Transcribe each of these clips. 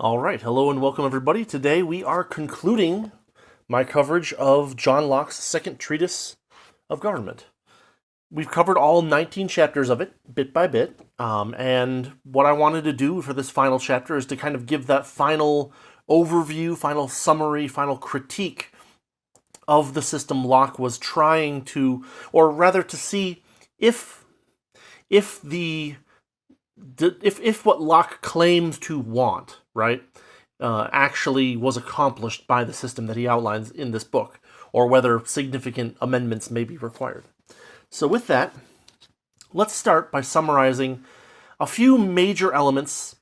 All right, hello and welcome everybody. Today we are concluding my coverage of John Locke's second treatise of government. We've covered all 19 chapters of it, bit by bit, and what I wanted to do for this final chapter is to kind of give that final overview, final summary, final critique of the system Locke was trying to, or rather to see if what Locke claims to want, right, actually was accomplished by the system that he outlines in this book, or whether significant amendments may be required. So with that, let's start by summarizing a few major elements,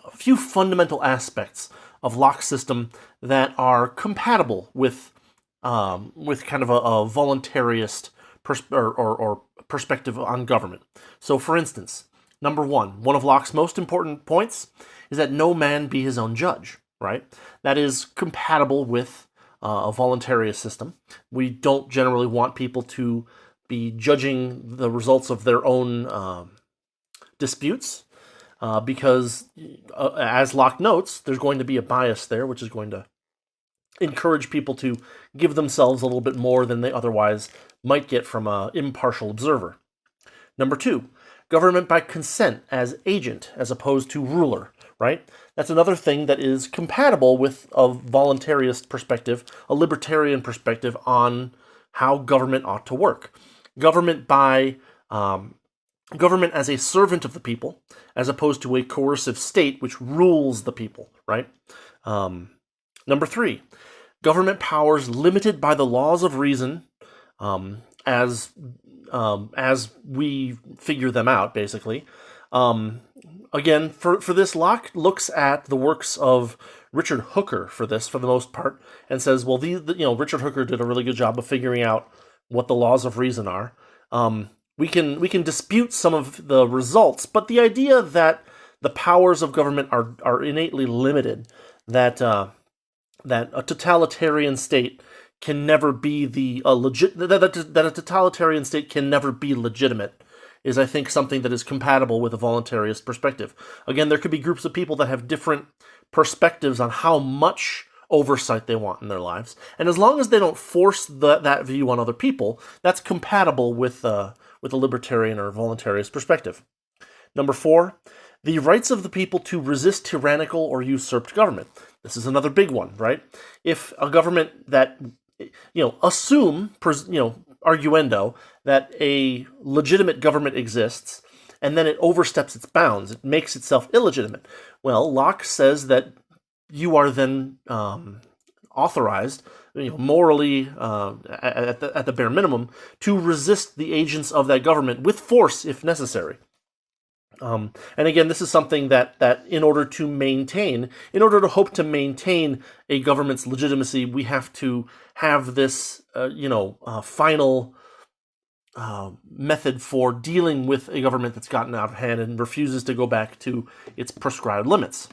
a few fundamental aspects of Locke's system that are compatible with kind of a voluntarist or perspective on government. So for instance, number one of Locke's most important points is that no man be his own judge, right? That is compatible with a voluntarist system. We don't generally want people to be judging the results of their own disputes because, as Locke notes, there's going to be a bias there, which is going to encourage people to give themselves a little bit more than they otherwise might get from an impartial observer. Number two, government by consent as agent as opposed to ruler, right? That's another thing that is compatible with a voluntarist perspective, a libertarian perspective on how government ought to work. Government as a servant of the people, as opposed to a coercive state which rules the people, right? Number three, government powers limited by the laws of reason, as we figure them out, basically. Again, for this, Locke looks at the works of Richard Hooker for this, for the most part, and says, well, Richard Hooker did a really good job of figuring out what the laws of reason are. We can dispute some of the results, but the idea that the powers of government are innately limited, that a totalitarian state can never be that a totalitarian state can never be legitimate, is, I think, something that is compatible with a voluntarist perspective. Again, there could be groups of people that have different perspectives on how much oversight they want in their lives, and as long as they don't force that view on other people, that's compatible with a libertarian or voluntarist perspective. Number four, the rights of the people to resist tyrannical or usurped government. This is another big one, right? If a government that, assume, arguendo, that a legitimate government exists, and then it oversteps its bounds, it makes itself illegitimate. Well, Locke says that you are then authorized, morally, at the bare minimum, to resist the agents of that government with force if necessary. And again, this is something that in order to hope to maintain a government's legitimacy, we have to have this, final method for dealing with a government that's gotten out of hand and refuses to go back to its prescribed limits.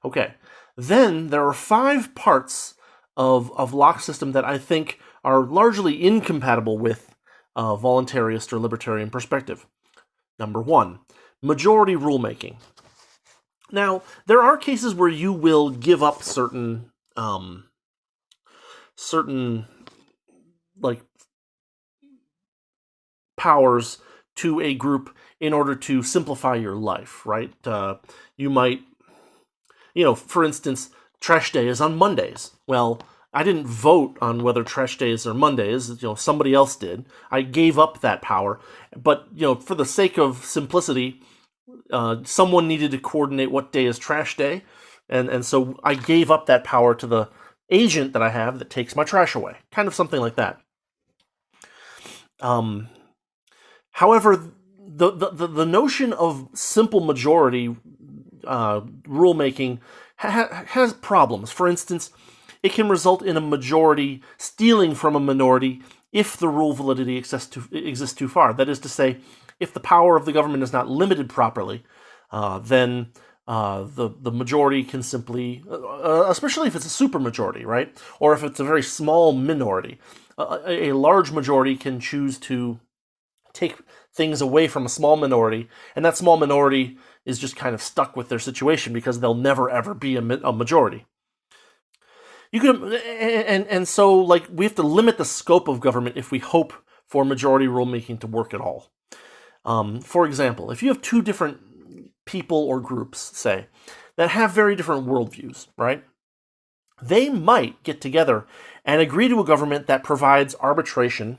Okay, then there are 5 parts of Locke's system that I think are largely incompatible with a voluntarist or libertarian perspective. Number 1, majority rulemaking. Now, there are cases where you will give up certain powers to a group in order to simplify your life, right? You might, for instance, trash day is on Mondays. Well, I didn't vote on whether trash days are Mondays. Somebody else did. I gave up that power, but for the sake of simplicity, someone needed to coordinate what day is trash day, and so I gave up that power to the agent that I have that takes my trash away. Kind of something like that. However, the notion of simple majority rulemaking has problems. For instance, it can result in a majority stealing from a minority if the rule validity exists too far. That is to say, if the power of the government is not limited properly, then the majority can simply, especially if it's a supermajority, right? Or if it's a very small minority, a large majority can choose to take things away from a small minority, and that small minority is just kind of stuck with their situation because they'll never ever be a majority. You can, and so like we have to limit the scope of government if we hope for majority rulemaking to work at all. For example, if you have two different people or groups, say, that have very different worldviews, right? They might get together and agree to a government that provides arbitration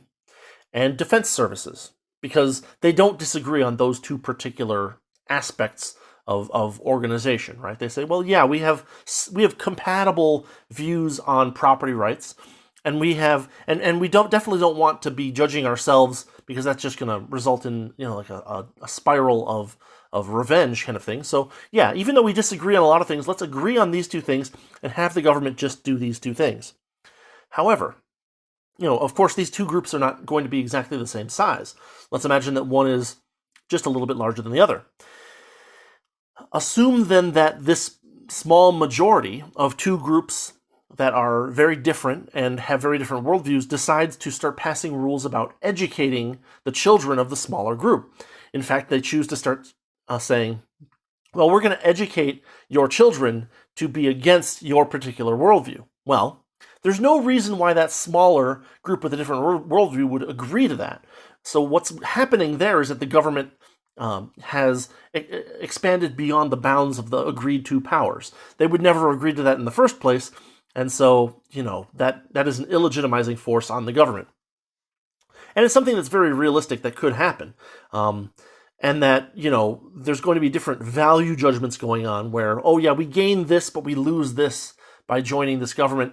and defense services because they don't disagree on those two particular aspects of organization, right? They say, well, yeah, we have compatible views on property rights, and we definitely don't want to be judging ourselves because that's just going to result in like a spiral of revenge kind of thing. So yeah, even though we disagree on a lot of things, let's agree on these two things and have the government just do these two things. However, of course, these two groups are not going to be exactly the same size. Let's imagine that one is just a little bit larger than the other. Assume then that this small majority of two groups that are very different and have very different worldviews decides to start passing rules about educating the children of the smaller group. In fact, they choose to start saying, well, we're going to educate your children to be against your particular worldview. Well, there's no reason why that smaller group with a different worldview would agree to that. So what's happening there is that the government has expanded beyond the bounds of the agreed to powers. They would never agree to that in the first place, and so, that is an illegitimizing force on the government. And it's something that's very realistic that could happen. And that, there's going to be different value judgments going on where, oh yeah, we gain this, but we lose this by joining this government.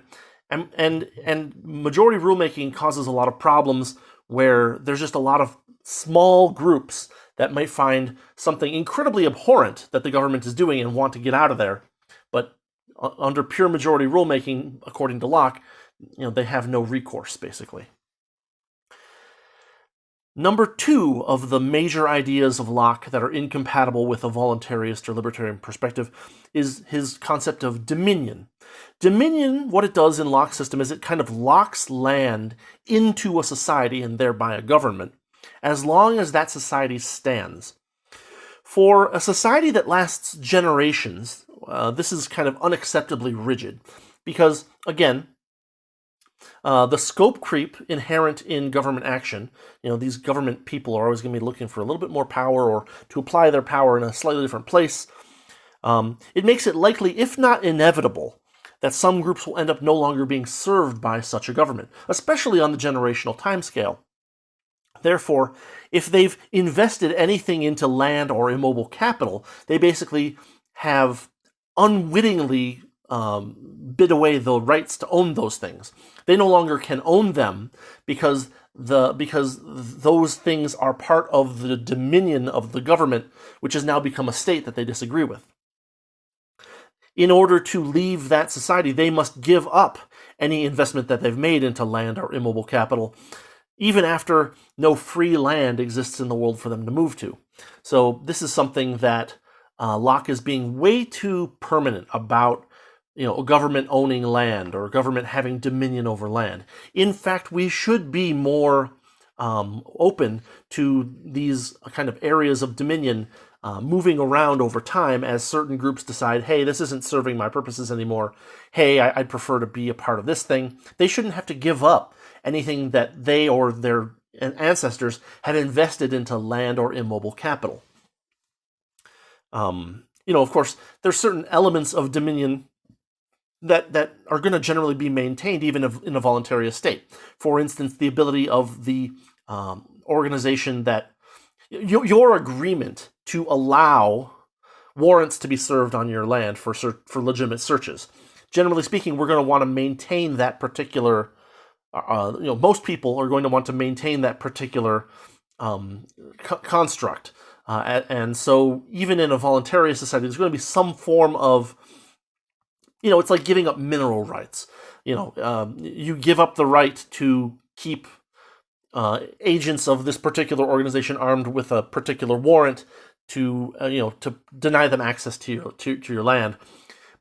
And majority rulemaking causes a lot of problems where there's just a lot of small groups that might find something incredibly abhorrent that the government is doing and want to get out of there. But under pure majority rulemaking, according to Locke, they have no recourse, basically. Number 2 of the major ideas of Locke that are incompatible with a voluntarist or libertarian perspective is his concept of dominion. Dominion, what it does in Locke's system is it kind of locks land into a society and thereby a government, as long as that society stands. For a society that lasts generations, this is kind of unacceptably rigid, because, again, the scope creep inherent in government action, these government people are always going to be looking for a little bit more power or to apply their power in a slightly different place. It makes it likely, if not inevitable, that some groups will end up no longer being served by such a government, especially on the generational timescale. Therefore, if they've invested anything into land or immobile capital, they basically have unwittingly bid away the rights to own those things. They no longer can own them because those things are part of the dominion of the government, which has now become a state that they disagree with. In order to leave that society, they must give up any investment that they've made into land or immobile capital, even after no free land exists in the world for them to move to. So this is something that Locke is being way too permanent about, a government owning land or a government having dominion over land. In fact, we should be more open to these kind of areas of dominion moving around over time as certain groups decide, hey, this isn't serving my purposes anymore. Hey, I'd prefer to be a part of this thing. They shouldn't have to give up anything that they or their ancestors had invested into land or immobile capital. Of course, there's certain elements of dominion that are going to generally be maintained even in a voluntary state. For instance, the ability of the organization that your agreement to allow warrants to be served on your land for legitimate searches. Generally speaking, we're going to want to maintain that particular. Most people are going to want to maintain that particular construct, and so even in a voluntary society, there's going to be some form of. It's like giving up mineral rights. You give up the right to keep agents of this particular organization armed with a particular warrant to deny them access to your land.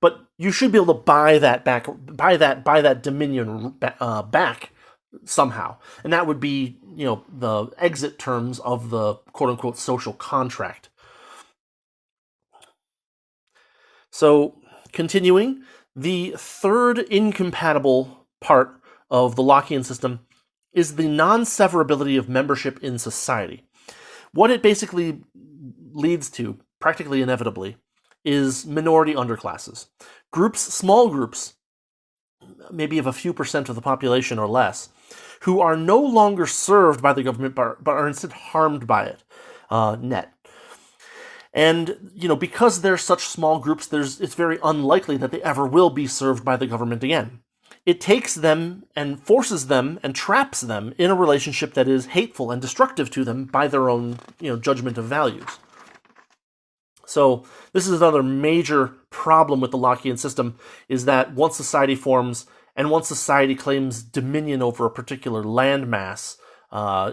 But you should be able to buy that dominion back somehow, and that would be the exit terms of the quote unquote social contract. So, continuing, the third incompatible part of the Lockean system is the non-severability of membership in society. What it basically leads to, practically inevitably, is minority underclasses. Groups, small groups, maybe of a few percent of the population or less, who are no longer served by the government but are instead harmed by it, net. And, because they're such small groups, it's very unlikely that they ever will be served by the government again. It takes them and forces them and traps them in a relationship that is hateful and destructive to them by their own, judgment of values. So this is another major problem with the Lockean system, is that once society forms and once society claims dominion over a particular landmass,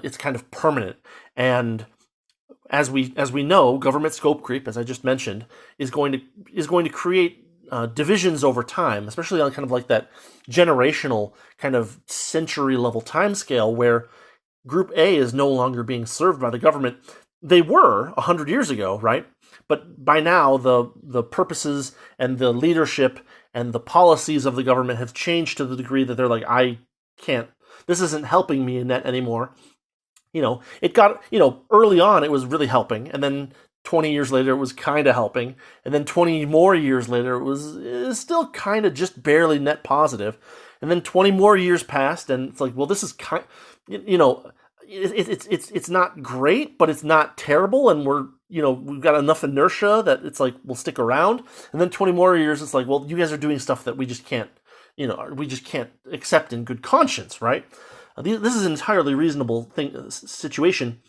it's kind of permanent. And as we know, government scope creep, as I just mentioned, is going to create divisions over time, especially on kind of like that generational kind of century level time scale where Group A is no longer being served by the government. They were 100 years ago, right? But by now, the purposes and the leadership and the policies of the government have changed to the degree that they're like, this isn't helping me in that anymore. It got, early on it was really helping, and then 20 years later it was kind of helping, and then 20 more years later it was still kind of just barely net positive, and then 20 more years passed, and it's like, well, this is kind, it's not great, but it's not terrible, and we've got enough inertia that it's like we'll stick around, and then 20 more years it's like, well, you guys are doing stuff that we just can't accept in good conscience, right? This is an entirely reasonable situation.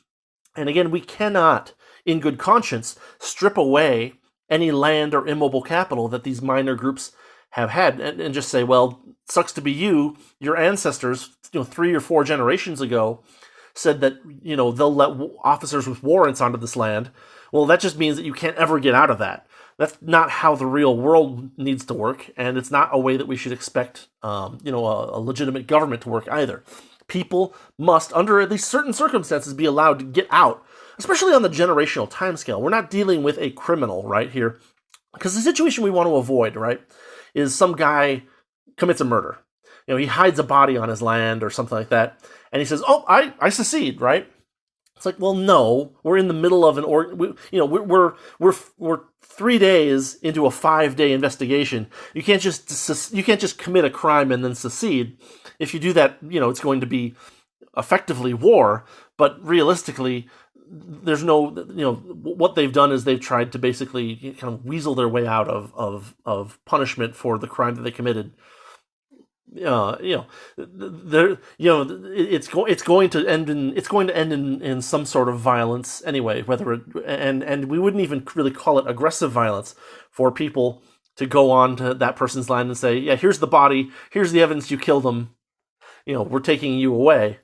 And again, we cannot, in good conscience, strip away any land or immobile capital that these minor groups have had and just say, well, sucks to be you. Your ancestors, 3 or 4 generations ago said that, they'll let officers with warrants onto this land. Well, that just means that you can't ever get out of that. That's not how the real world needs to work, and it's not a way that we should expect, a legitimate government to work either. People must, under at least certain circumstances, be allowed to get out, especially on the generational timescale. We're not dealing with a criminal right here, because the situation we want to avoid, right, is some guy commits a murder. He hides a body on his land or something like that, and he says, "Oh, I secede," right? It's like, well, no, we're in the middle of we're 3 days into a 5-day investigation. You can't just commit a crime and then secede. If you do that, it's going to be effectively war. But realistically, there's no, what they've done is they've tried to basically kind of weasel their way out of punishment for the crime that they committed. It's going to end in some sort of violence anyway. And we wouldn't even really call it aggressive violence for people to go on to that person's land and say, yeah, here's the body, here's the evidence you killed them. We're taking you away.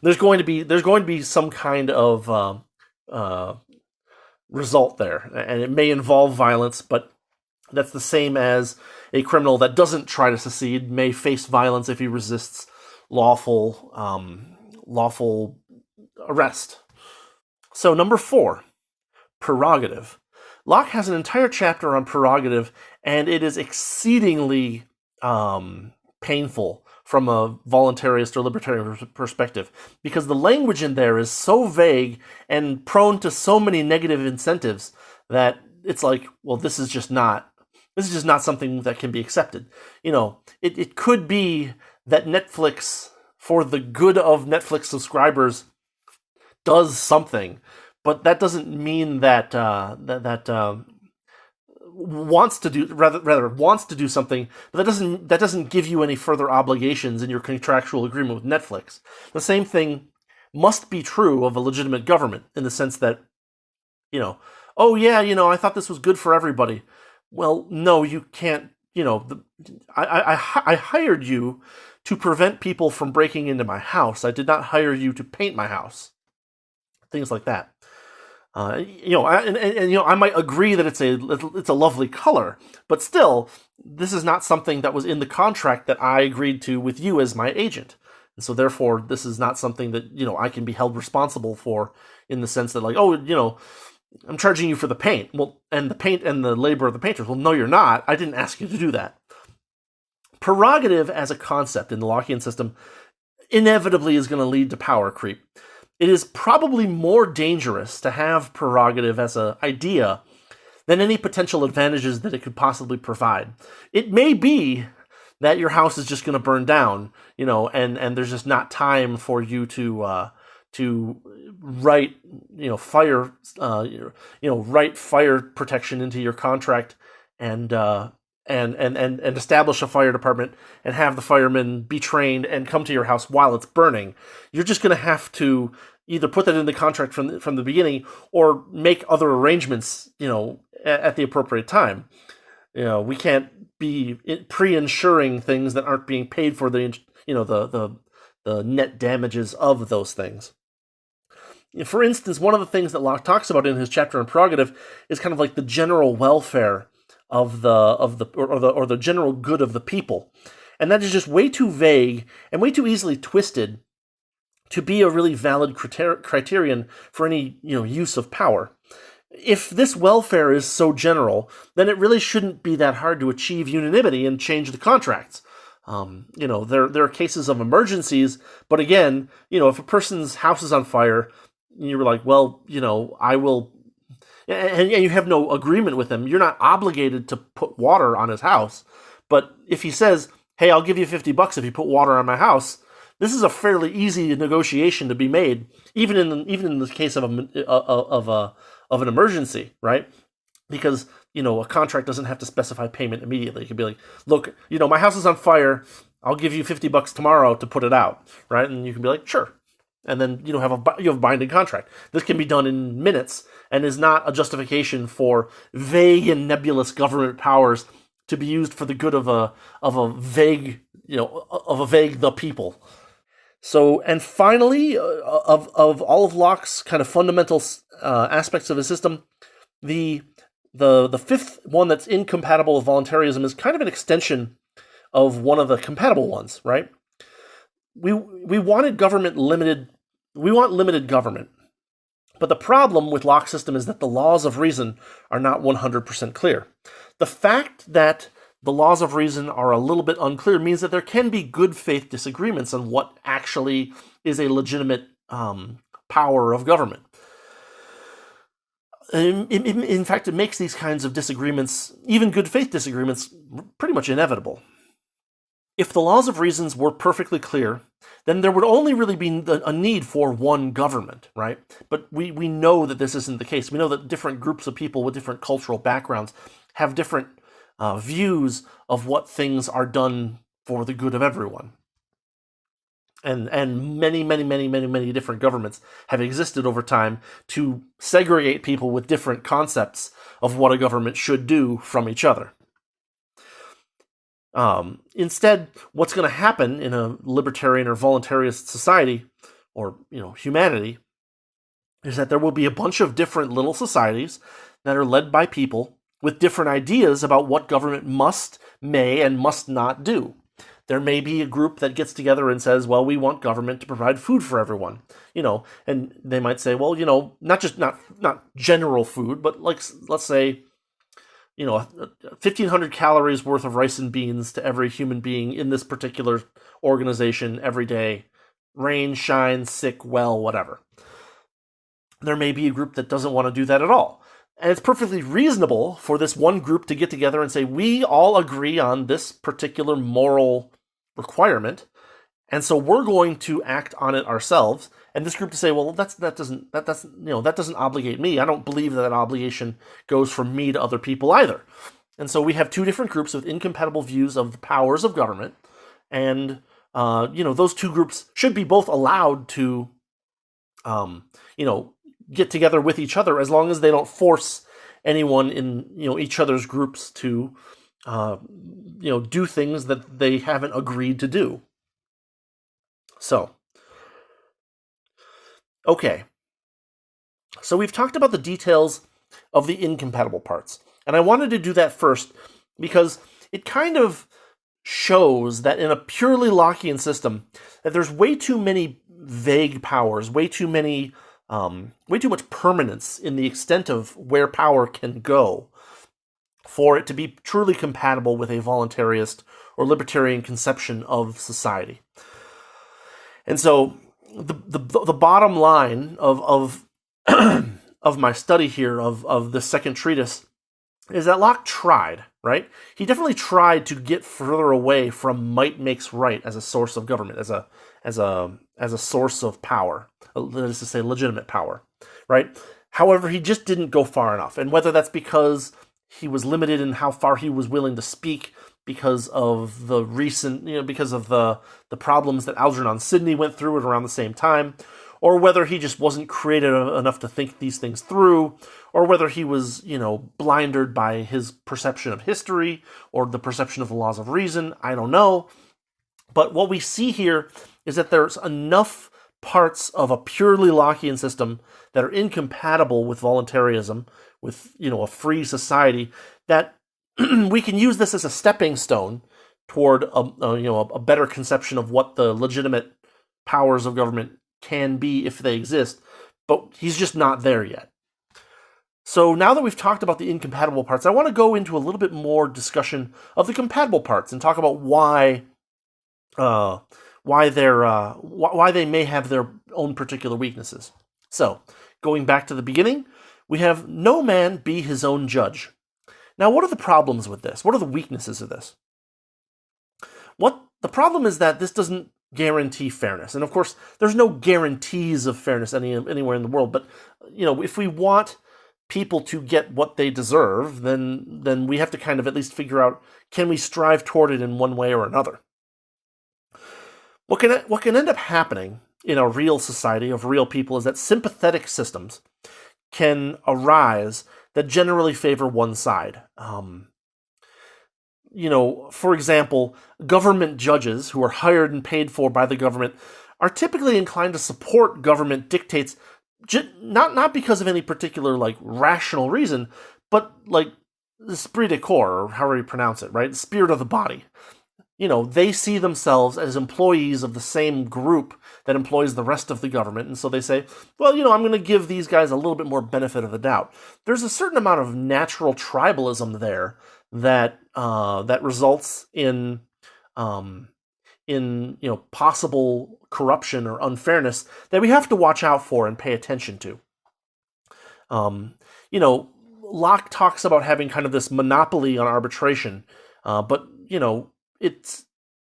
There's going to be some kind of result there, and it may involve violence, but that's the same as a criminal that doesn't try to secede may face violence if he resists lawful arrest. So number 4, prerogative. Locke has an entire chapter on prerogative, and it is exceedingly painful from a voluntarist or libertarian perspective, because the language in there is so vague and prone to so many negative incentives that it's like, well, this is just not something that can be accepted. It could be that Netflix, for the good of Netflix subscribers, does something, but that doesn't mean that wants to do something, but that doesn't give you any further obligations in your contractual agreement with Netflix. The same thing must be true of a legitimate government, in the sense that, oh yeah, I thought this was good for everybody. Well, no, you can't. I hired you to prevent people from breaking into my house. I did not hire you to paint my house. Things like that. I might agree that it's a lovely color, but still, this is not something that was in the contract that I agreed to with you as my agent. And so therefore, this is not something that, I can be held responsible for, in the sense that, like, oh, I'm charging you for the paint. Well, and the paint and the labor of the painters. Well, no, you're not. I didn't ask you to do that. Prerogative as a concept in the Lockean system inevitably is going to lead to power creep. It is probably more dangerous to have prerogative as an idea than any potential advantages that it could possibly provide. It may be that your house is just going to burn down, and there's just not time for you to write, fire, write fire protection into your contract and establish a fire department and have the firemen be trained and come to your house while it's burning. You're just going to have to either put that in the contract from the beginning or make other arrangements, at the appropriate time. We can't be pre-insuring things that aren't being paid for the net damages of those things. For instance, one of the things that Locke talks about in his chapter on prerogative is kind of like the general welfare of the general good of the people, and that is just way too vague and way too easily twisted to be a really valid criterion for any use of power. If this welfare is so general, then it really shouldn't be that hard to achieve unanimity and change the contracts. There are cases of emergencies, but again, if a person's house is on fire, you're like, well, I will, and you have no agreement with him. You're not obligated to put water on his house. But if he says, hey, I'll give you $50 if you put water on my house, this is a fairly easy negotiation to be made, even in the case of an emergency, right? Because a contract doesn't have to specify payment immediately. It could be like, look, my house is on fire. I'll give you $50 tomorrow to put it out, right? And you can be like, sure. And then you have a binding contract. This can be done in minutes and is not a justification for vague and nebulous government powers to be used for the good of a vague the people. So, and finally, of all of Locke's kind of fundamental aspects of his system, the fifth one that's incompatible with voluntarism is kind of an extension of one of the compatible ones, right? We want limited government. But the problem with Locke's system is that the laws of reason are not 100% clear. The fact that the laws of reason are a little bit unclear means that there can be good faith disagreements on what actually is a legitimate power of government. In fact, it makes these kinds of disagreements, even good faith disagreements, pretty much inevitable. If the laws of reasons were perfectly clear, then there would only really be a need for one government, right? But we know that this isn't the case. We know that different groups of people with different cultural backgrounds have different views of what things are done for the good of everyone. And many different governments have existed over time to segregate people with different concepts of what a government should do from each other. Instead, what's going to happen in a libertarian or voluntarist society, or humanity, is that there will be a bunch of different little societies that are led by people with different ideas about what government may, and must not do. There may be a group that gets together and says, well, we want government to provide food for everyone, and they might say, well, not general food, but let's say, 1,500 calories worth of rice and beans to every human being in this particular organization every day. Rain, shine, sick, well, whatever. There may be a group that doesn't want to do that at all. And it's perfectly reasonable for this one group to get together and say, we all agree on this particular moral requirement, and so we're going to act on it ourselves. And this group to say, well, that doesn't obligate me. I don't believe that obligation goes from me to other people either. And so we have two different groups with incompatible views of the powers of government, and those two groups should be both allowed to, get together with each other, as long as they don't force anyone in each other's groups to do things that they haven't agreed to do. So, okay. So we've talked about the details of the incompatible parts. And I wanted to do that first because it kind of shows that in a purely Lockean system, that there's way too many vague powers, way too many way too much permanence in the extent of where power can go for it to be truly compatible with a voluntarist or libertarian conception of society. And so the bottom line of of my study here of the second treatise is that Locke tried, right? He definitely tried to get further away from might makes right as a source of government, as a source of power, that is to say, legitimate power, right? However, he just didn't go far enough, and whether that's because he was limited in how far he was willing to speak because of the recent, because of the problems that Algernon Sidney went through at around the same time, or whether he just wasn't creative enough to think these things through, or whether he was, blinded by his perception of history or the perception of the laws of reason. I don't know. But what we see here is that there's enough parts of a purely Lockean system that are incompatible with voluntarism, with, a free society, that we can use this as a stepping stone toward a better conception of what the legitimate powers of government can be if they exist, but he's just not there yet. So now that we've talked about the incompatible parts, I want to go into a little bit more discussion of the compatible parts and talk about why they may have their own particular weaknesses. So, going back to the beginning, we have no man be his own judge. Now, what are the problems with this? What are the weaknesses of this? The problem is that this doesn't guarantee fairness. And of course, there's no guarantees of fairness anywhere in the world. But, if we want people to get what they deserve, then we have to kind of at least figure out, can we strive toward it in one way or another? What can end up happening in a real society of real people is that sympathetic systems can arise that generally favor one side. For example, government judges who are hired and paid for by the government are typically inclined to support government dictates, not because of any particular rational reason, but the esprit de corps, or however you pronounce it, right? The spirit of the body. They see themselves as employees of the same group that employs the rest of the government, and so they say, well, I'm going to give these guys a little bit more benefit of the doubt. There's a certain amount of natural tribalism there that results in possible corruption or unfairness that we have to watch out for and pay attention to. Locke talks about having kind of this monopoly on arbitration, but it's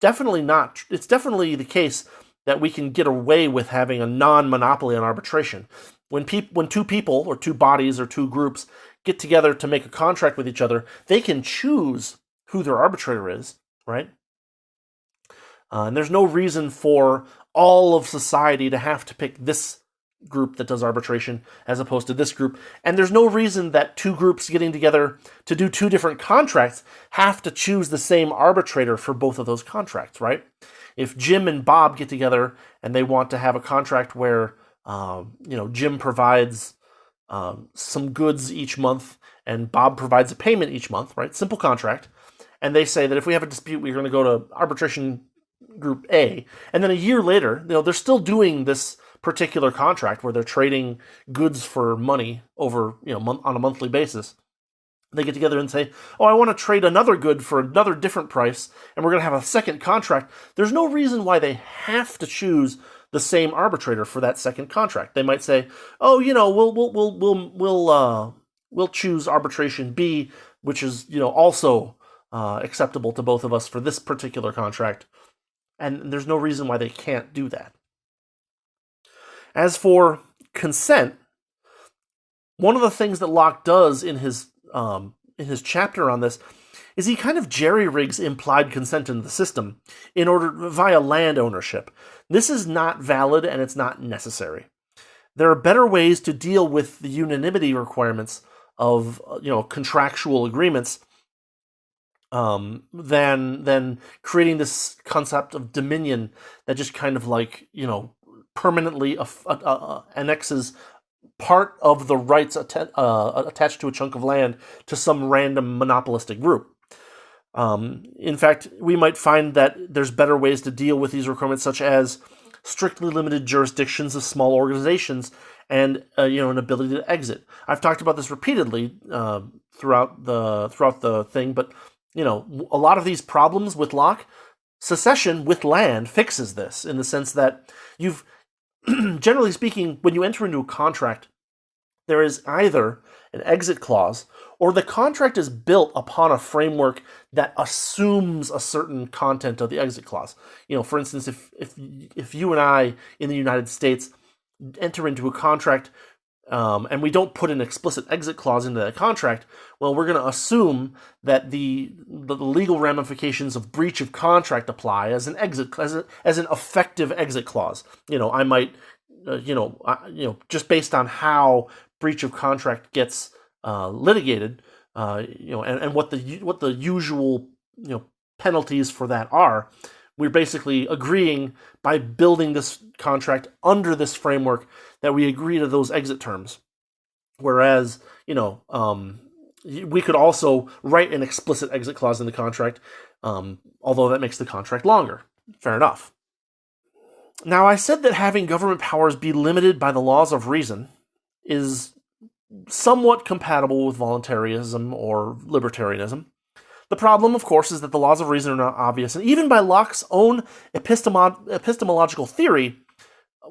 definitely not. It's definitely the case that we can get away with having a non-monopoly on arbitration. When two people or two bodies or two groups get together to make a contract with each other, they can choose who their arbitrator is, right? And there's no reason for all of society to have to pick this group that does arbitration as opposed to this group. And there's no reason that two groups getting together to do two different contracts have to choose the same arbitrator for both of those contracts, right? If Jim and Bob get together and they want to have a contract where, Jim provides some goods each month and Bob provides a payment each month, right? Simple contract. And they say that if we have a dispute, we're going to go to arbitration group A. And then a year later, they're still doing this particular contract where they're trading goods for money over, on a monthly basis. They get together and say, oh, I want to trade another good for another different price, and we're going to have a second contract. There's no reason why they have to choose the same arbitrator for that second contract. They might say, oh, we'll choose arbitration B, which is, also acceptable to both of us for this particular contract. And there's no reason why they can't do that. As for consent, one of the things that Locke does in his chapter on this is he kind of jerry-rigs implied consent in the system in order via land ownership. This is not valid and it's not necessary. There are better ways to deal with the unanimity requirements of contractual agreements than creating this concept of dominion that just kind of permanently annexes part of the rights attached to a chunk of land to some random monopolistic group. In fact, we might find that there's better ways to deal with these requirements, such as strictly limited jurisdictions of small organizations and an ability to exit. I've talked about this repeatedly throughout the thing, but a lot of these problems with Locke, secession with land fixes this in the sense that you've generally speaking, when you enter into a contract, there is either an exit clause or the contract is built upon a framework that assumes a certain content of the exit clause. For instance, if you and I in the United States enter into a contract and we don't put an explicit exit clause into that contract, well, we're going to assume that the legal ramifications of breach of contract apply as an effective exit clause. I might, just based on how breach of contract gets litigated, and what the usual penalties for that are. We're basically agreeing by building this contract under this framework that we agree to those exit terms. Whereas, we could also write an explicit exit clause in the contract, although that makes the contract longer. Fair enough. Now, I said that having government powers be limited by the laws of reason is somewhat compatible with voluntarism or libertarianism. The problem, of course, is that the laws of reason are not obvious, and even by Locke's own epistemological theory,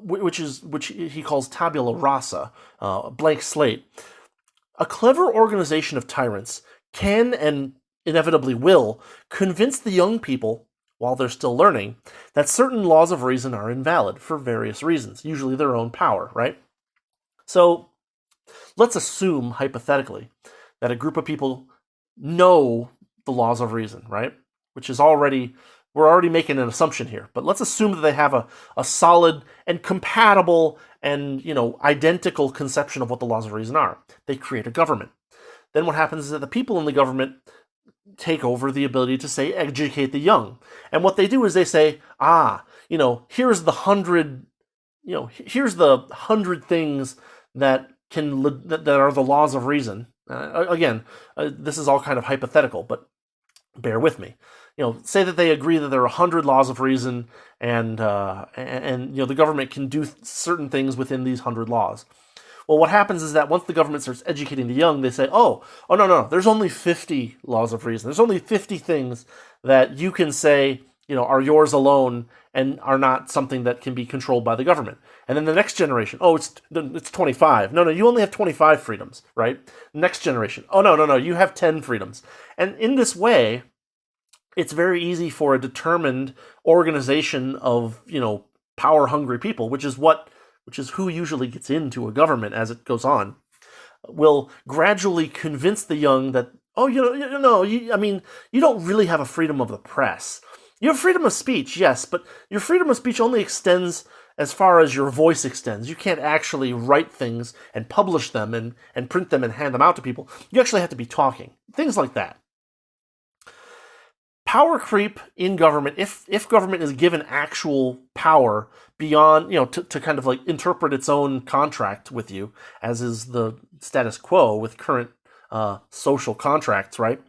which he calls tabula rasa, blank slate, a clever organization of tyrants can and inevitably will convince the young people, while they're still learning, that certain laws of reason are invalid for various reasons, usually their own power, right? So let's assume, hypothetically, that a group of people know the laws of reason, right? We're already making an assumption here, but let's assume that they have a solid and compatible and, identical conception of what the laws of reason are. They create a government. Then what happens is that the people in the government take over the ability to, say, educate the young. And what they do is they say, here's the 100 things that are the laws of reason. This is all kind of hypothetical, but bear with me. Say that they agree that there are 100 laws of reason, and the government can do certain things within these 100 laws. Well, what happens is that once the government starts educating the young, they say, oh, no, there's only 50 laws of reason. There's only 50 things that you can say, are yours alone and are not something that can be controlled by the government. And then the next generation, it's 25. No, you only have 25 freedoms, right? Next generation, no, you have 10 freedoms. And in this way, it's very easy for a determined organization of, power-hungry people, which is who usually gets into a government as it goes on, will gradually convince the young that, you don't really have a freedom of the press. You have freedom of speech, yes, but your freedom of speech only extends as far as your voice extends. You can't actually write things and publish them and print them and hand them out to people. You actually have to be talking. Things like that. Power creep in government, if government is given actual power beyond, to kind of like interpret its own contract with you, as is the status quo with current social contracts, right?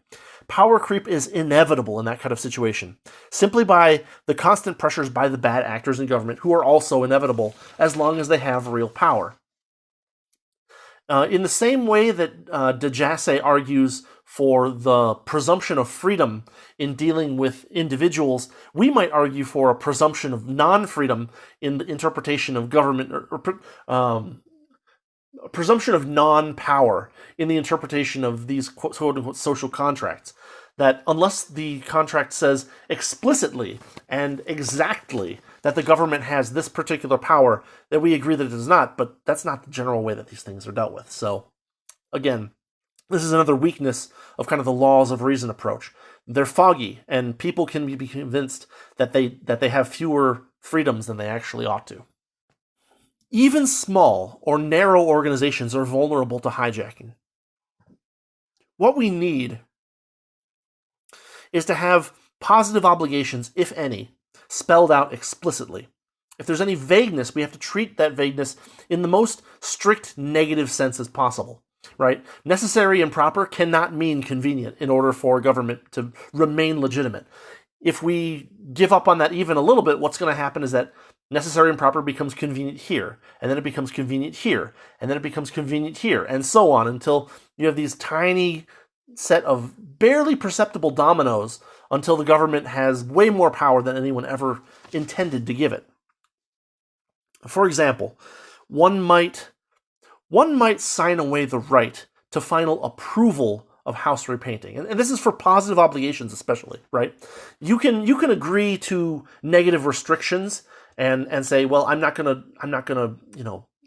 Power creep is inevitable in that kind of situation, simply by the constant pressures by the bad actors in government, who are also inevitable as long as they have real power. In the same way that de Jasse argues for the presumption of freedom in dealing with individuals, we might argue for a presumption of non-freedom in the interpretation of government, or presumption of non-power in the interpretation of these quote-unquote social contracts. That unless the contract says explicitly and exactly that the government has this particular power, that we agree that it does not, but that's not the general way that these things are dealt with. So, again, this is another weakness of kind of the laws of reason approach. They're foggy, and people can be convinced that they have fewer freedoms than they actually ought to. Even small or narrow organizations are vulnerable to hijacking. What we need is to have positive obligations, if any, spelled out explicitly. If there's any vagueness, we have to treat that vagueness in the most strict negative sense as possible, right? Necessary and proper cannot mean convenient in order for government to remain legitimate. if we give up on that even a little bit, what's going to happen is that necessary and proper becomes convenient here, and then it becomes convenient here, and then it becomes convenient here, and so on until you have these tiny set of barely perceptible dominoes until the government has way more power than anyone ever intended to give it. For example, one might sign away the right to final approval of house repainting, and this is for positive obligations especially, right? You can agree to negative restrictions and say, well, I'm not gonna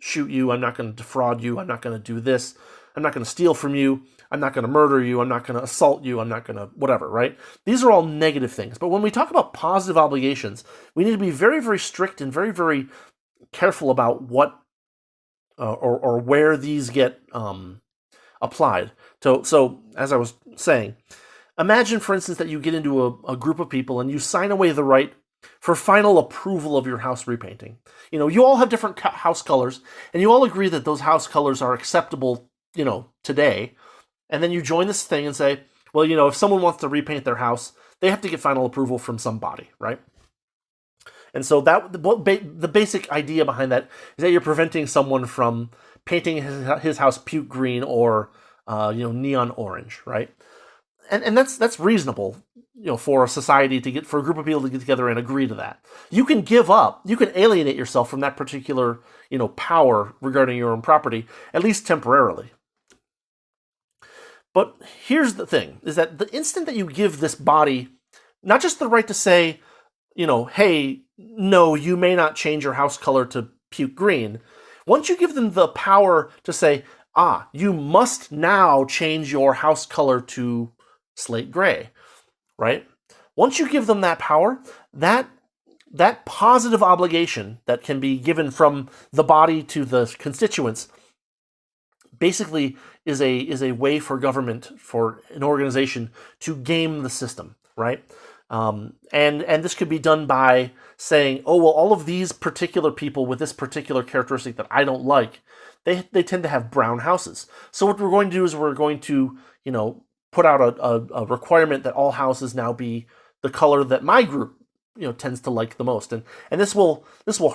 shoot you, I'm not gonna defraud you, I'm not gonna do this, I'm not gonna steal from you, I'm not gonna murder you, I'm not gonna assault you, I'm not gonna whatever, right? These are all negative things. But when we talk about positive obligations, we need to be very, very strict and very, very careful about what or where these get applied. So as I was saying, imagine, for instance, that you get into a group of people and you sign away the right for final approval of your house repainting. You all have different house colors, and you all agree that those house colors are acceptable, today. And then you join this thing and say, well, if someone wants to repaint their house, they have to get final approval from somebody, right? And so the basic idea behind that is that you're preventing someone from painting his house puke green or neon orange, right? And that's reasonable, for a society for a group of people to get together and agree to that. You can alienate yourself from that particular, power regarding your own property, at least temporarily. But here's the thing, is that the instant that you give this body not just the right to say, hey, no, you may not change your house color to puke green, once you give them the power to say, you must now change your house color to slate gray, right? Once you give them that power, that positive obligation that can be given from the body to the constituents basically is a way for government, for an organization, to game the system, right? And this could be done by saying, oh, well, all of these particular people with this particular characteristic that I don't like, they tend to have brown houses. So what we're going to do is we're going to, put out a requirement that all houses now be the color that my group, tends to like the most. And this will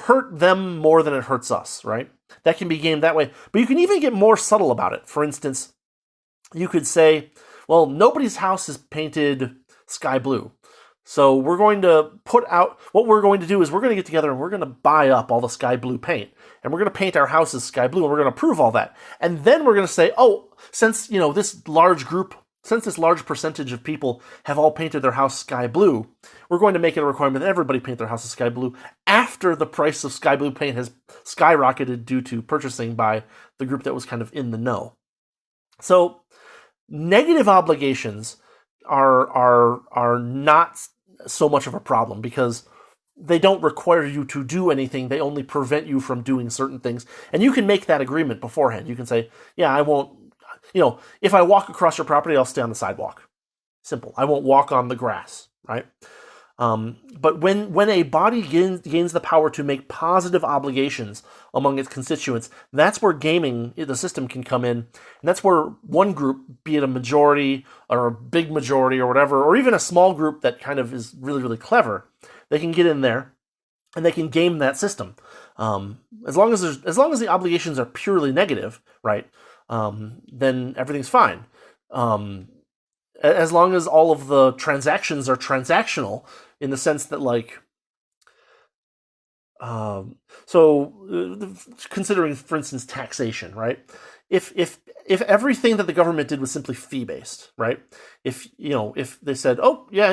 hurt them more than it hurts us, right? That can be gamed that way. But you can even get more subtle about it. For instance, you could say, well, nobody's house is painted sky blue. So we're going to what we're going to do is we're going to get together and we're going to buy up all the sky blue paint. And we're going to paint our houses sky blue, and we're going to approve all that. And then we're going to say, oh, since, this large percentage of people have all painted their house sky blue, we're going to make it a requirement that everybody paint their houses sky blue after the price of sky blue paint has skyrocketed due to purchasing by the group that was kind of in the know. So negative obligations are not so much of a problem because they don't require you to do anything. They only prevent you from doing certain things. And you can make that agreement beforehand. You can say, yeah, I won't, if I walk across your property, I'll stay on the sidewalk. Simple. I won't walk on the grass, right? But when a body gains the power to make positive obligations among its constituents, that's where gaming the system can come in. And that's where one group, be it a majority or a big majority or whatever, or even a small group that kind of is really, really clever, they can get in there and they can game that system. As long as the obligations are purely negative, right? Then everything's fine. As long as all of the transactions are transactional, in the sense that, considering, for instance, taxation, right? If everything that the government did was simply fee-based, right? If they said, oh yeah,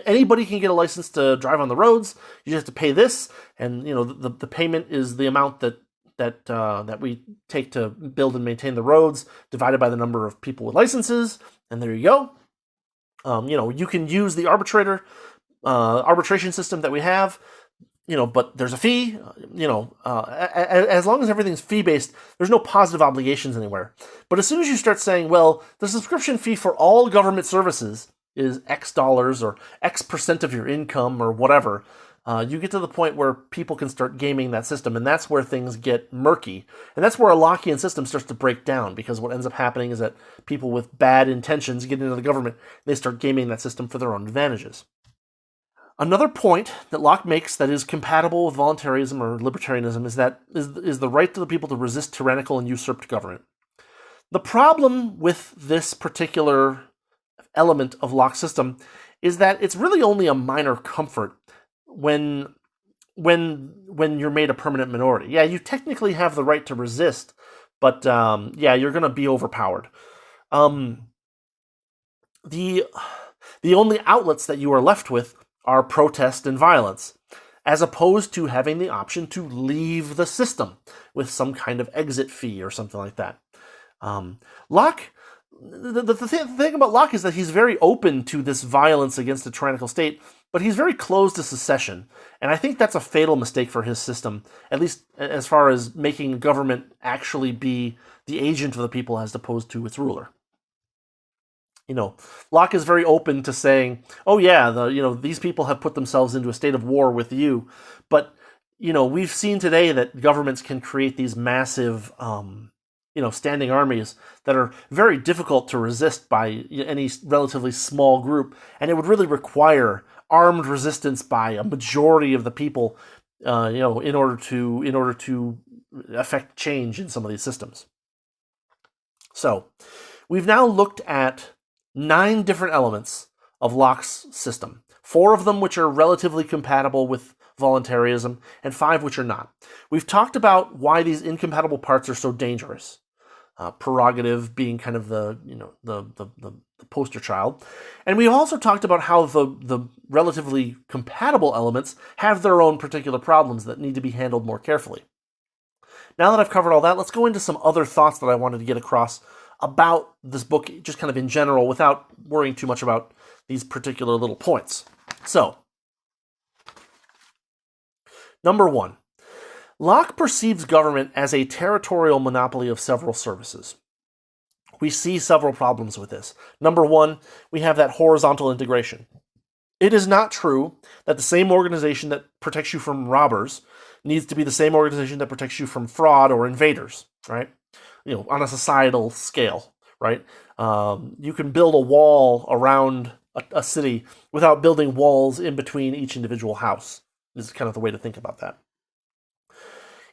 anybody can get a license to drive on the roads, you just have to pay this, and the payment is the amount that we take to build and maintain the roads divided by the number of people with licenses, and there you go. You can use the arbitration system that we have, but there's a fee, as long as everything's fee-based, there's no positive obligations anywhere. But as soon as you start saying, well, the subscription fee for all government services is X dollars or X percent of your income or whatever, you get to the point where people can start gaming that system, and that's where things get murky. And that's where a Lockean system starts to break down, because what ends up happening is that people with bad intentions get into the government, and they start gaming that system for their own advantages. Another point that Locke makes that is compatible with voluntarism or libertarianism is the right to the people to resist tyrannical and usurped government. The problem with this particular element of Locke's system is that it's really only a minor comfort when you're made a permanent minority. Yeah, you technically have the right to resist, but you're going to be overpowered. The only outlets that you are left with are protest and violence, as opposed to having the option to leave the system with some kind of exit fee or something like that. Locke, the thing about Locke is that he's very open to this violence against a tyrannical state, but he's very closed to secession, and I think that's a fatal mistake for his system, at least as far as making government actually be the agent of the people as opposed to its ruler. Locke is very open to saying, oh yeah, these people have put themselves into a state of war with you, but we've seen today that governments can create these massive standing armies that are very difficult to resist by any relatively small group, and it would really require armed resistance by a majority of the people in order to affect change in some of these systems. So we've now looked at 9 different elements of Locke's system, 4 of them which are relatively compatible with voluntarism, and 5 which are not. We've talked about why these incompatible parts are so dangerous, prerogative being kind of the poster child, and we've also talked about how the relatively compatible elements have their own particular problems that need to be handled more carefully. Now that I've covered all that, let's go into some other thoughts that I wanted to get across about this book, just kind of in general, without worrying too much about these particular little points. So, number 1, Locke perceives government as a territorial monopoly of several services. We see several problems with this. Number 1, we have that horizontal integration. It is not true that the same organization that protects you from robbers needs to be the same organization that protects you from fraud or invaders, right? On a societal scale, right? You can build a wall around a city without building walls in between each individual house. This is kind of the way to think about that.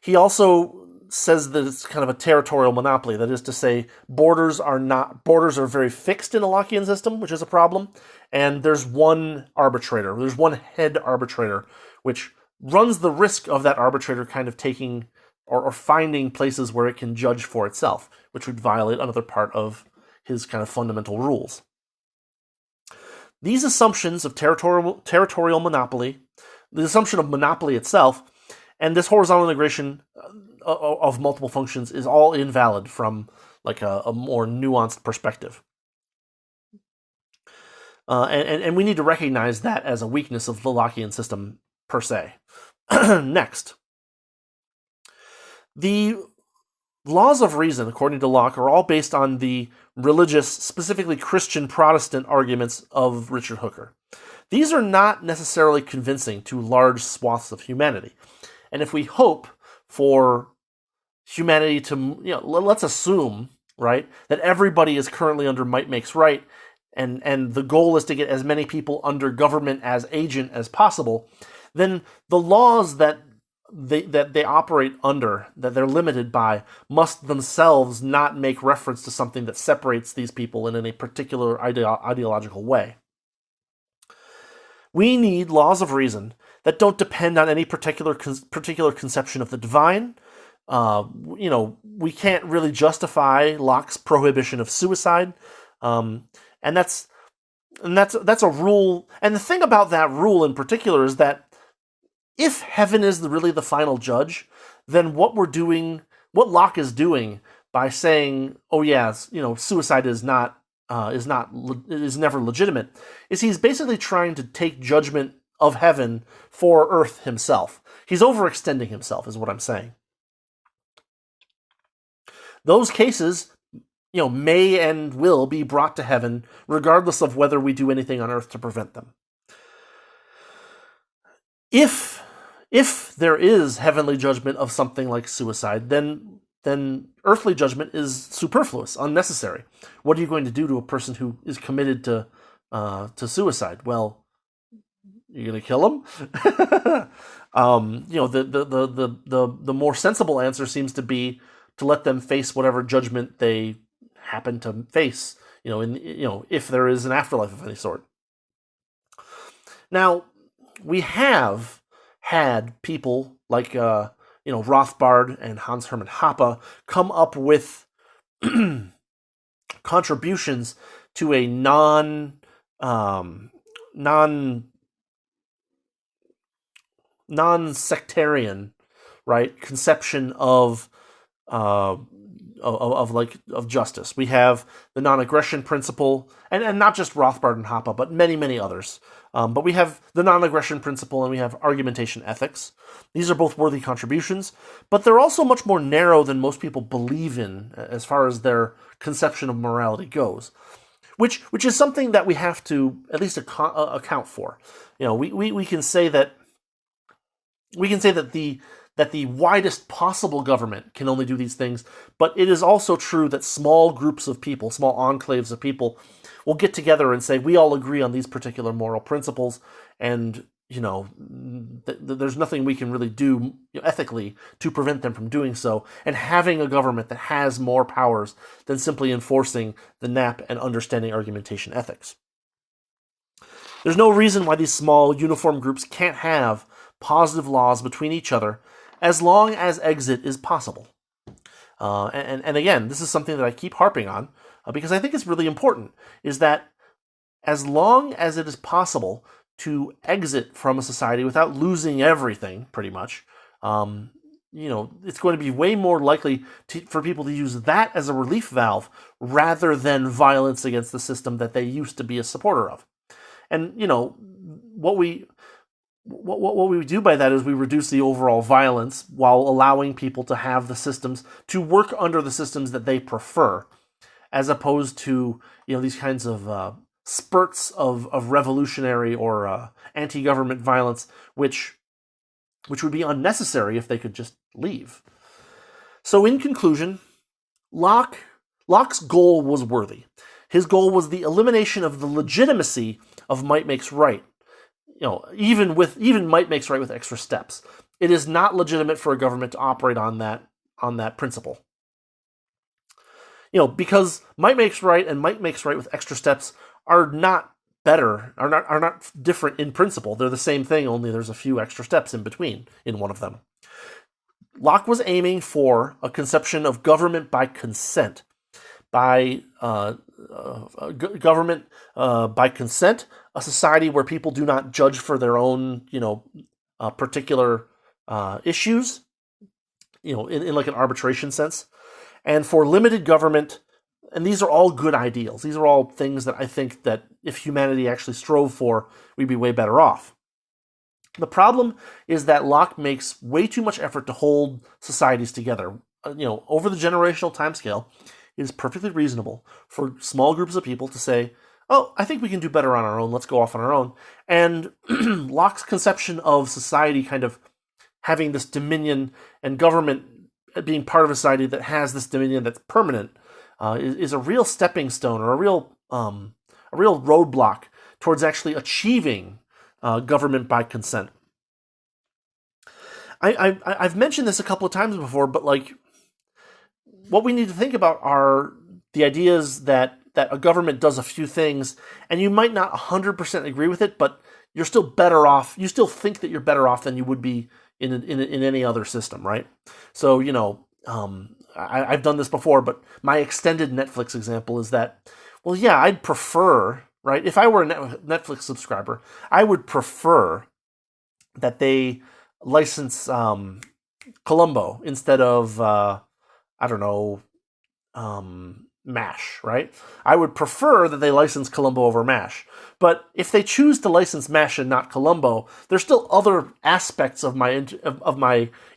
He also says that it's kind of a territorial monopoly. That is to say, borders are very fixed in a Lockean system, which is a problem. And there's one arbitrator. There's one head arbitrator, which runs the risk of that arbitrator kind of taking or finding places where it can judge for itself, which would violate another part of his kind of fundamental rules. These assumptions of territorial monopoly, the assumption of monopoly itself, and this horizontal integration of multiple functions is all invalid from like a more nuanced perspective. And we need to recognize that as a weakness of the Lockean system per se. Next. The laws of reason, according to Locke, are all based on the religious, specifically Christian Protestant arguments of Richard Hooker. These are not necessarily convincing to large swaths of humanity. And if we hope for humanity to, let's assume, right, that everybody is currently under might makes right, and the goal is to get as many people under government as agent as possible, then the laws that they operate under, that they're limited by, must themselves not make reference to something that separates these people in a particular ideological way. We need laws of reason that don't depend on any particular conception of the divine. We can't really justify Locke's prohibition of suicide, and that's a rule. And the thing about that rule in particular is that if heaven is really the final judge, then what Locke is doing by saying, "Oh yes, suicide is never legitimate," is he's basically trying to take judgment of heaven for Earth himself. He's overextending himself, is what I'm saying. Those cases, may and will be brought to heaven, regardless of whether we do anything on Earth to prevent them. If there is heavenly judgment of something like suicide, then earthly judgment is superfluous, unnecessary. What are you going to do to a person who is committed to suicide? Well, You gonna kill him? The more sensible answer seems to be to let them face whatever judgment they happen to face. If there is an afterlife of any sort. Now, we have had people like Rothbard and Hans-Hermann Hoppe come up with contributions to a non-sectarian, right, conception of justice. We have the non-aggression principle, and not just Rothbard and Hoppe, but many, many others. But we have the non-aggression principle, and we have argumentation ethics. These are both worthy contributions, but they're also much more narrow than most people believe in as far as their conception of morality goes. Which is something that we have to at least account for. We can say that the widest possible government can only do these things, but it is also true that small groups of people, small enclaves of people, will get together and say, we all agree on these particular moral principles, and there's nothing we can really do ethically to prevent them from doing so, and having a government that has more powers than simply enforcing the NAP and understanding argumentation ethics. There's no reason why these small uniform groups can't have positive laws between each other as long as exit is possible. And again, this is something that I keep harping on because I think it's really important, is that as long as it is possible to exit from a society without losing everything, pretty much, it's going to be way more likely for people to use that as a relief valve rather than violence against the system that they used to be a supporter of. And, what we do by that is we reduce the overall violence while allowing people to have the systems, to work under the systems that they prefer, as opposed to, these kinds of spurts of revolutionary or anti-government violence, which would be unnecessary if they could just leave. So in conclusion, Locke's goal was worthy. His goal was the elimination of the legitimacy of might makes right. Even might makes right with extra steps. It is not legitimate for a government to operate on that principle. Because might makes right and might makes right with extra steps are not different in principle. They're the same thing, only there's a few extra steps in between in one of them. Locke was aiming for a conception of government by consent. By government by consent, a society where people do not judge for their own, particular issues, in like an arbitration sense, and for limited government. And these are all good ideals. These are all things that I think that if humanity actually strove for, we'd be way better off. The problem is that Locke makes way too much effort to hold societies together. Over the generational timescale, it is perfectly reasonable for small groups of people to say, oh, I think we can do better on our own, let's go off on our own. And Locke's conception of society kind of having this dominion and government being part of a society that has this dominion that's permanent is a real stepping stone, or a real roadblock towards actually achieving government by consent. I've mentioned this a couple of times before, but what we need to think about are the ideas that a government does a few things, and you might not 100% agree with it, but you're still better off. You still think that you're better off than you would be in any other system, right? So, I've done this before, but my extended Netflix example is that, well, yeah, I'd prefer, right? If I were a Netflix subscriber, I would prefer that they license Columbo instead of, MASH, right? I would prefer that they license Columbo over MASH. But if they choose to license MASH and not Columbo, there's still other aspects of my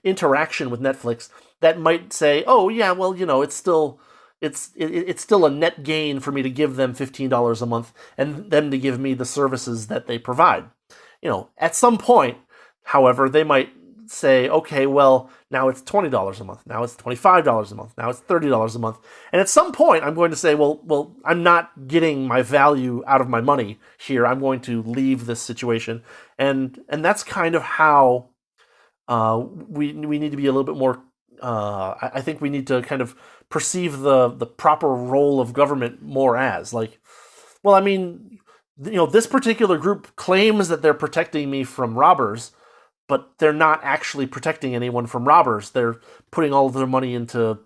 interaction with Netflix that might say, oh yeah, well, it's still a net gain for me to give them $15 a month and them to give me the services that they provide. At some point, however, they might say, okay, well, now it's $20 a month, now it's $25 a month, now it's $30 a month. And at some point, I'm going to say, well, I'm not getting my value out of my money here. I'm going to leave this situation. And that's kind of how we need to be a little bit more, I think we need to kind of perceive the proper role of government more as, like, well, I mean, this particular group claims that they're protecting me from robbers, but they're not actually protecting anyone from robbers. They're putting all of their money into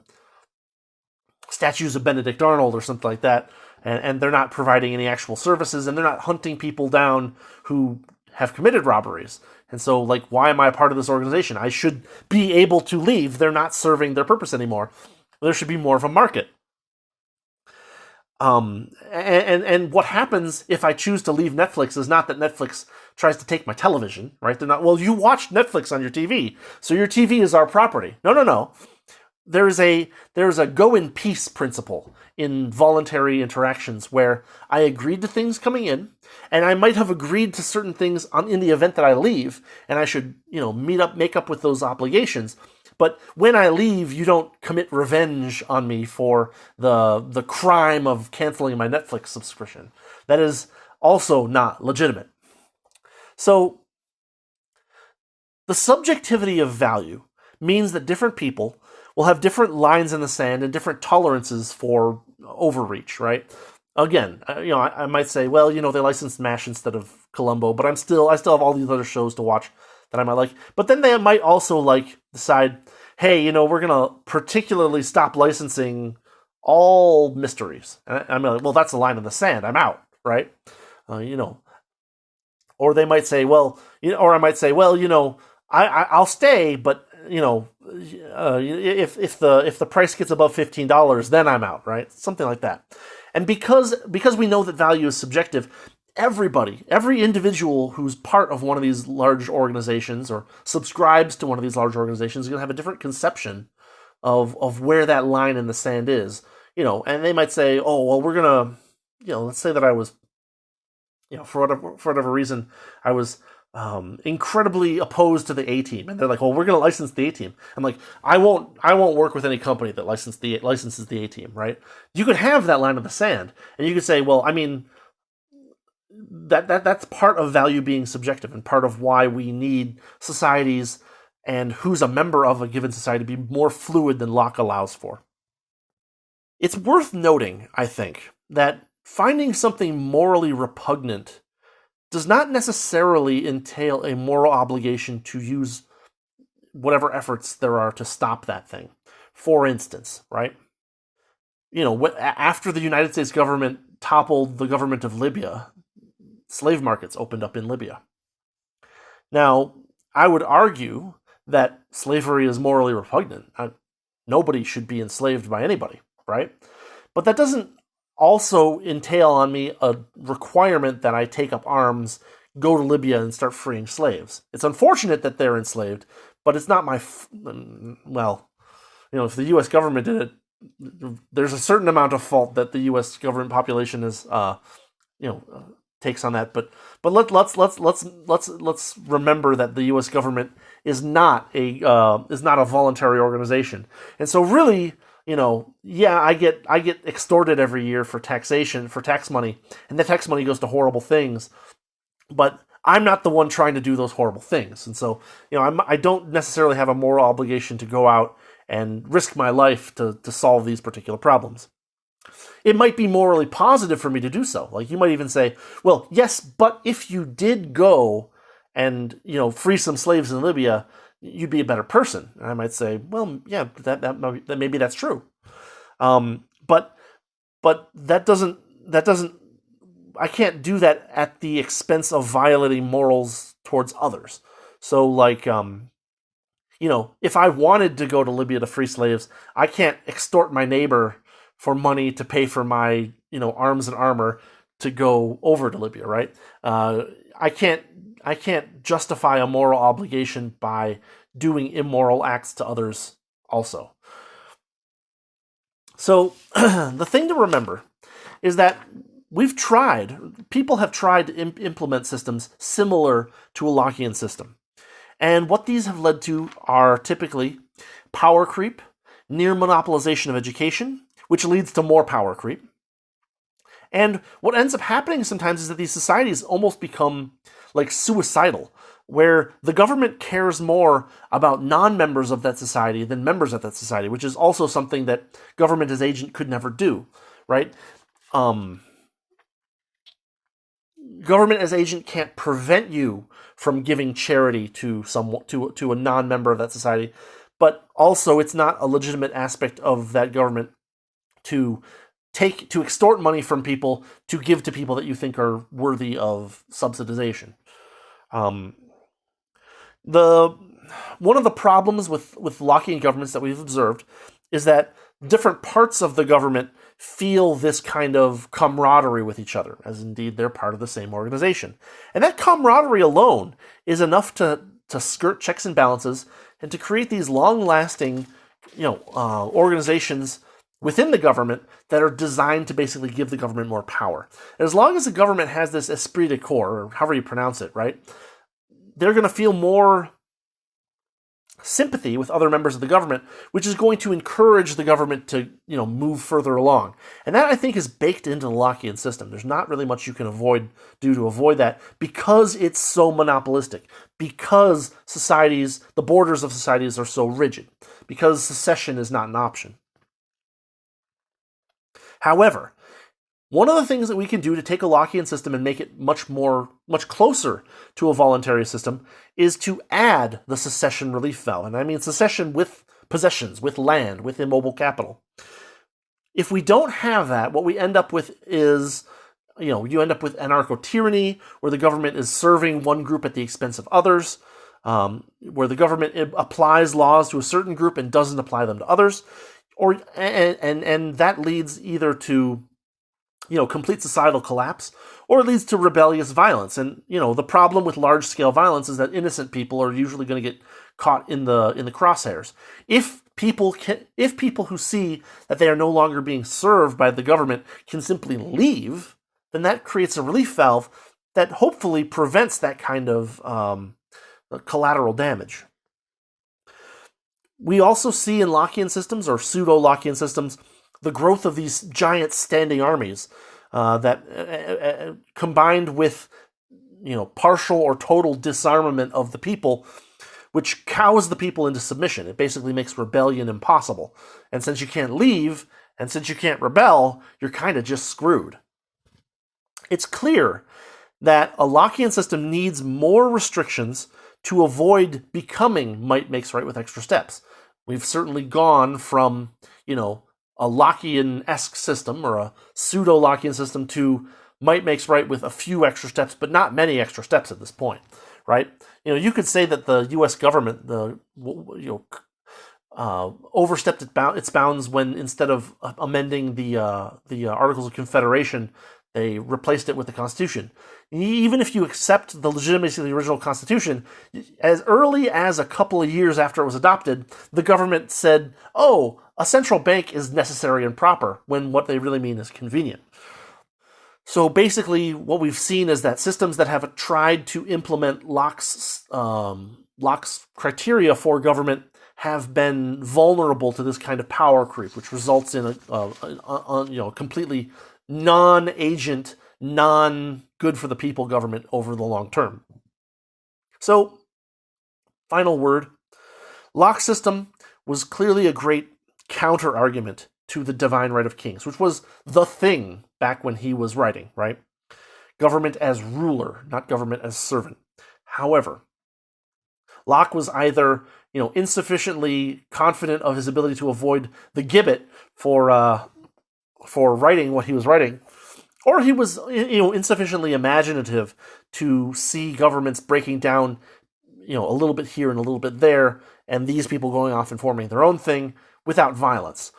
statues of Benedict Arnold or something like that, and they're not providing any actual services, and they're not hunting people down who have committed robberies. And so, like, why am I a part of this organization? I should be able to leave. They're not serving their purpose anymore. There should be more of a market. And what happens if I choose to leave Netflix is not that Netflix tries to take my television, right? They're not, well, you watched Netflix on your TV, so your TV is our property. No. There's a go in peace principle in voluntary interactions where I agreed to things coming in, and I might have agreed to certain things in the event that I leave, and I should, make up with those obligations. But when I leave, you don't commit revenge on me for the crime of canceling my Netflix subscription. That is also not legitimate. So the subjectivity of value means that different people will have different lines in the sand and different tolerances for overreach, right? Again, I might say, well, they licensed MASH instead of Columbo, but I still have all these other shows to watch that I might like. But then they might also decide, hey, we're gonna particularly stop licensing all mysteries. And I'm like, well, that's a line in the sand. I'm out, right? Or they might say, well, or I might say, well, I'll stay, but if the price gets above $15, then I'm out, right? Something like that. And because we know that value is subjective, every individual who's part of one of these large organizations or subscribes to one of these large organizations is going to have a different conception of where that line in the sand is. And they might say, oh, well, we're going to, let's say that I was, for whatever reason, I was incredibly opposed to the A-Team, and they're like, well, we're going to license the A-Team. I'm like, I won't work with any company that licenses the A-Team, right? You could have that line in the sand, and you could say, well, I mean, that's part of value being subjective, and part of why we need societies and who's a member of a given society to be more fluid than Locke allows for. It's worth noting, I think, that finding something morally repugnant does not necessarily entail a moral obligation to use whatever efforts there are to stop that thing. For instance, right? After the United States government toppled the government of Libya, slave markets opened up in Libya. Now, I would argue that slavery is morally repugnant. Nobody should be enslaved by anybody, right? But that doesn't also entail on me a requirement that I take up arms, go to Libya, and start freeing slaves. It's unfortunate that they're enslaved, but it's not my... if the U.S. government did it, there's a certain amount of fault that the U.S. government population is, takes on that. But let's remember that the U.S. government is not a voluntary organization, and so really, I get extorted every year for taxation, for tax money, and the tax money goes to horrible things, but I'm not the one trying to do those horrible things. And so, I don't necessarily have a moral obligation to go out and risk my life to solve these particular problems. It might be morally positive for me to do so. Like, you might even say, well, yes, but if you did go and, free some slaves in Libya, you'd be a better person. And I might say, well, yeah, that maybe that's true. But that doesn't, I can't do that at the expense of violating morals towards others. So, if I wanted to go to Libya to free slaves, I can't extort my neighbor for money to pay for my, arms and armor to go over to Libya, right? I can't justify a moral obligation by doing immoral acts to others also. So the thing to remember is that people have tried to implement systems similar to a Lockean system. And what these have led to are typically power creep, near monopolization of education, which leads to more power creep. And what ends up happening sometimes is that these societies almost become like suicidal, where the government cares more about non-members of that society than members of that society, which is also something that government as agent could never do, right? Government as agent can't prevent you from giving charity to a non-member of that society, but also it's not a legitimate aspect of that government to extort money from people to give to people that you think are worthy of subsidization. One of the problems with Lockean governments that we've observed is that different parts of the government feel this kind of camaraderie with each other, as indeed they're part of the same organization. And that camaraderie alone is enough to skirt checks and balances and to create these long-lasting, organizations within the government that are designed to basically give the government more power. And as long as the government has this esprit de corps, or however you pronounce it, right, they're going to feel more sympathy with other members of the government, which is going to encourage the government to, move further along. And that, I think, is baked into the Lockean system. There's not really much you can do to avoid that, because it's so monopolistic, because the borders of societies are so rigid, because secession is not an option. However, one of the things that we can do to take a Lockean system and make it much closer to a voluntary system is to add the secession relief valve. And I mean secession with possessions, with land, with immobile capital. If we don't have that, what we end up with is, you end up with anarcho-tyranny, where the government is serving one group at the expense of others, where the government applies laws to a certain group and doesn't apply them to others, and that leads either to complete societal collapse, or it leads to rebellious violence. And, the problem with large-scale violence is that innocent people are usually going to get caught in the crosshairs. If people who see that they are no longer being served by the government can simply leave, then that creates a relief valve that hopefully prevents that kind of collateral damage. We also see in Lockean systems, or pseudo-Lockean systems, the growth of these giant standing armies that, combined with, partial or total disarmament of the people, which cows the people into submission. It basically makes rebellion impossible. And since you can't leave, and since you can't rebel, you're kind of just screwed. It's clear that a Lockean system needs more restrictions to avoid becoming might makes right with extra steps. We've certainly gone from, a Lockean-esque system, or a pseudo-Lockean system, to might makes right with a few extra steps, but not many extra steps at this point, right? You could say that the U.S. government, overstepped its bounds when, instead of amending the Articles of Confederation, they replaced it with the Constitution. Even if you accept the legitimacy of the original Constitution, as early as a couple of years after it was adopted, the government said, "Oh, a central bank is necessary and proper," when what they really mean is convenient. So basically, what we've seen is that systems that have tried to implement Locke's criteria for government have been vulnerable to this kind of power creep, which results in a completely non-agent, non-good for the people government over the long term. So, final word. Locke's system was clearly a great counter-argument to the divine right of kings, which was the thing back when he was writing, right? Government as ruler, not government as servant. However, Locke was either, insufficiently confident of his ability to avoid the gibbet for writing what he was writing, or he was, insufficiently imaginative to see governments breaking down, a little bit here and a little bit there, and these people going off and forming their own thing without violence.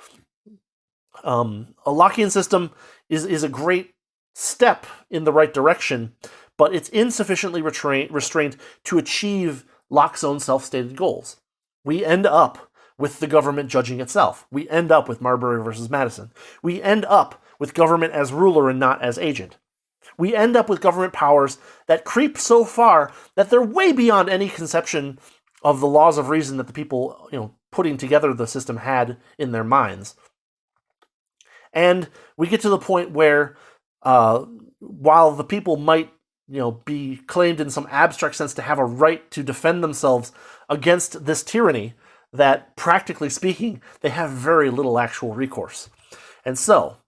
A Lockean system is a great step in the right direction, but it's insufficiently restrained to achieve Locke's own self-stated goals. We end up with the government judging itself. We end up with Marbury versus Madison. We end up with government as ruler and not as agent. We end up with government powers that creep so far that they're way beyond any conception of the laws of reason that the people, putting together the system had in their minds. And we get to the point where, while the people might, be claimed in some abstract sense to have a right to defend themselves against this tyranny, that practically speaking, they have very little actual recourse. And so,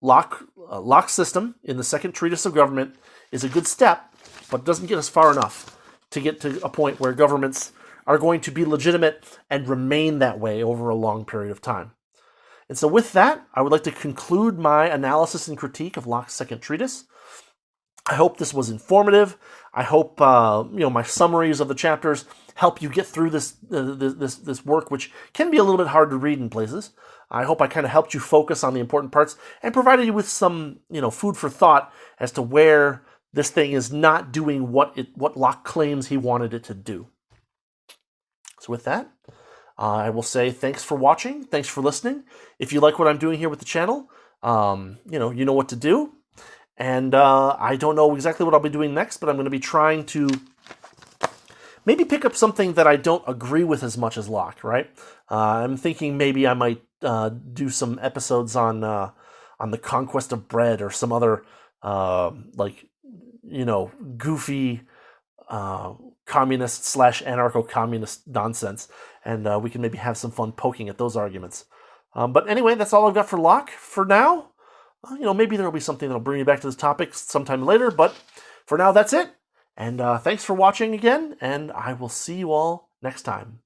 Locke's system in the Second Treatise of Government is a good step, but doesn't get us far enough to get to a point where governments are going to be legitimate and remain that way over a long period of time. And so with that, I would like to conclude my analysis and critique of Locke's Second Treatise. I hope this was informative. I hope my summaries of the chapters help you get through this work, which can be a little bit hard to read in places. I hope I kind of helped you focus on the important parts and provided you with some food for thought as to where this thing is not doing what Locke claims he wanted it to do. So with that, I will say thanks for watching. Thanks for listening. If you like what I'm doing here with the channel, you know what to do. And I don't know exactly what I'll be doing next, but I'm going to be trying to maybe pick up something that I don't agree with as much as Locke, right? I'm thinking maybe I might do some episodes on the conquest of bread or some other goofy communist / anarcho-communist nonsense, and we can maybe have some fun poking at those arguments. But anyway, that's all I've got for Locke for now. Maybe there will be something that'll bring me back to this topic sometime later, but for now, that's it. And thanks for watching again, and I will see you all next time.